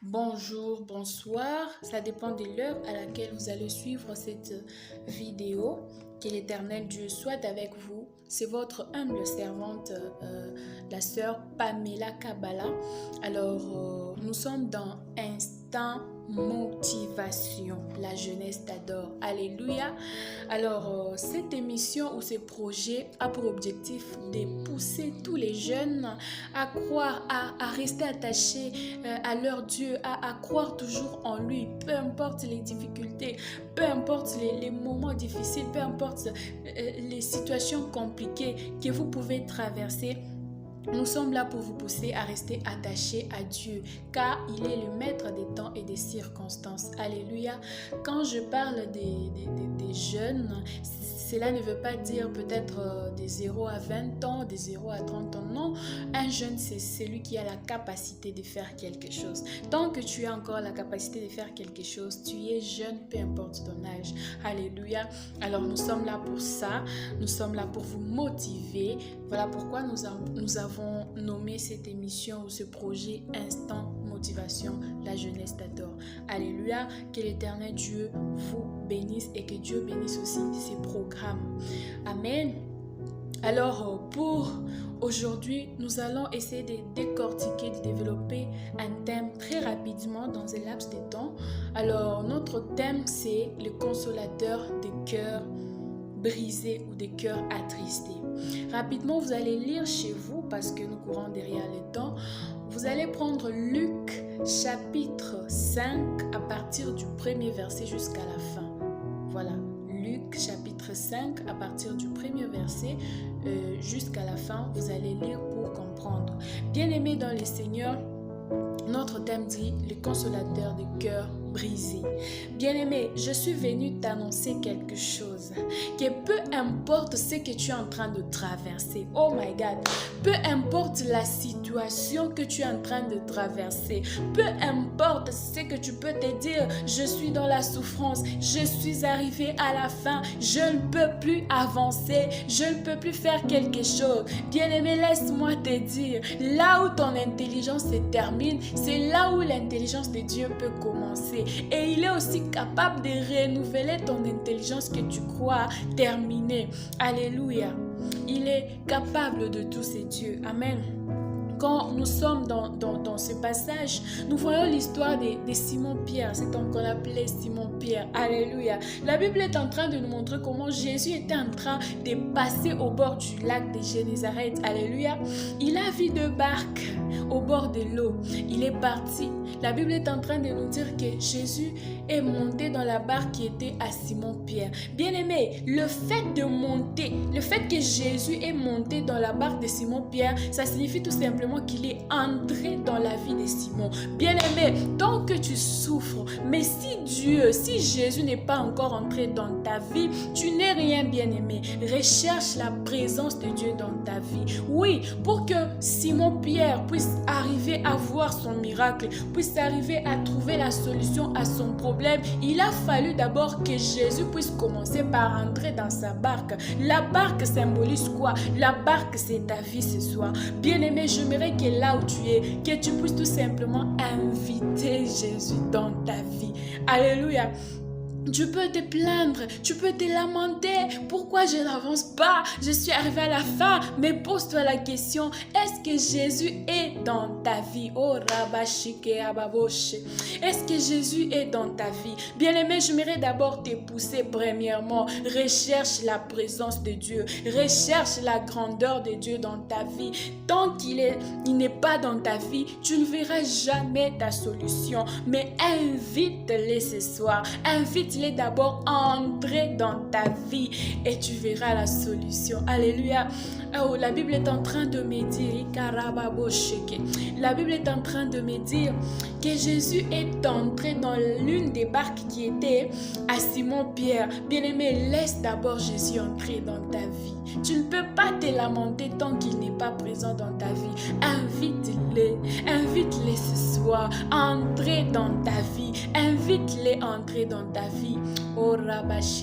Bonjour, bonsoir, ça dépend de l'heure à laquelle vous allez suivre cette vidéo. Que l'Éternel Dieu soit avec vous. C'est votre humble servante, la sœur Pamela Kabala. Alors, nous sommes dans Instant Motivation. La jeunesse t'adore. Alléluia. Alors, cette émission ou ce projet a pour objectif de pousser tous les jeunes à croire, à rester attachés à leur Dieu, à croire toujours en lui, peu importe les difficultés, peu importe les moments difficiles, peu importe les situations compliquées que vous pouvez traverser. Nous sommes là pour vous pousser à rester attachés à Dieu, car il est le maître des temps et des circonstances. Alléluia. Quand je parle des jeunes, cela ne veut pas dire peut-être des 0 à 20 ans, des 0 à 30 ans. Non, un jeune, c'est celui qui a la capacité de faire quelque chose. Tant que tu as encore la capacité de faire quelque chose, tu es jeune, peu importe ton âge. Alléluia. Alors nous sommes là pour ça. Nous sommes là pour vous motiver. Voilà pourquoi nous avons nommé cette émission ou ce projet Instant Motivation, la jeunesse t'adore. Alléluia. Que l'Éternel Dieu vous bénisse et que Dieu bénisse aussi ses programmes. Amen. Alors, pour aujourd'hui, nous allons essayer de décortiquer, de développer un thème très rapidement dans un laps de temps. Alors, notre thème, c'est le consolateur des cœurs brisés ou des cœurs attristés. Rapidement, vous allez lire chez vous parce que nous courons derrière le temps. Vous allez prendre Luc chapitre 5 à partir du premier verset jusqu'à la fin. Voilà, Luc chapitre 5 à partir du premier verset jusqu'à la fin. Vous allez lire pour comprendre. Bien-aimés dans le Seigneur, notre thème dit le consolateur des cœurs brisés. Bien-aimé, je suis venu t'annoncer quelque chose. Que peu importe ce que tu es en train de traverser, oh my God, peu importe la situation que tu es en train de traverser, peu importe ce que tu peux te dire, je suis dans la souffrance, je suis arrivé à la fin, je ne peux plus avancer, je ne peux plus faire quelque chose. Bien-aimé, laisse-moi te dire, là où ton intelligence se termine, c'est là où l'intelligence de Dieu peut commencer. Et il est aussi capable de renouveler ton intelligence que tu crois terminée. Alléluia. Il est capable de tous ces dieux. Amen. Quand nous sommes dans ce passage, nous voyons l'histoire de Simon-Pierre, cet homme qu'on appelait Simon-Pierre. Alléluia. La Bible est en train de nous montrer comment Jésus était en train de passer au bord du lac de Génézareth. Alléluia. Il a vu deux barques au bord de l'eau. Il est parti. La Bible est en train de nous dire que Jésus est monté dans la barque qui était à Simon-Pierre. Bien-aimé, le fait de monter, le fait que Jésus est monté dans la barque de Simon-Pierre, ça signifie tout simplement qu'il est entré dans la vie de Simon. Bien-aimé, tant que tu souffres, mais si Jésus n'est pas encore entré dans ta vie, tu n'es rien, bien-aimé. Recherche la présence de Dieu dans ta vie. Oui, pour que Simon-Pierre puisse arriver à voir son miracle, puisse arriver à trouver la solution à son problème, il a fallu d'abord que Jésus puisse commencer par entrer dans sa barque. La barque symbolise quoi? La barque, c'est ta vie ce soir. Bien-aimé, j'aimerais que là où tu es, que tu puisses tout simplement inviter Jésus dans ta vie. Alléluia. Tu peux te plaindre, tu peux te lamenter. Pourquoi je n'avance pas? Je suis arrivé à la fin. Mais pose-toi la question, est-ce que Jésus est dans ta vie? Oh, Rabashike Ababoshe. Est-ce que Jésus est dans ta vie? Bien-aimé, j'aimerais d'abord te pousser premièrement. Recherche la présence de Dieu. Recherche la grandeur de Dieu dans ta vie. Tant qu'il n'est pas dans ta vie, tu ne verras jamais ta solution. Mais invite-les ce soir. Invite-les d'abord à entrer dans ta vie et tu verras la solution. Alléluia. Oh, la Bible est en train de me dire, la Bible est en train de me dire que Jésus est entré dans l'une des barques qui était à Simon-Pierre. Bien-aimé, laisse d'abord Jésus entrer dans ta vie. Tu ne peux pas te lamenter tant qu'il n'est pas présent dans ta vie. Invite-les ce soir à entrer dans ta vie. Invite-les à entrer dans ta vie. Oh, Rabashi.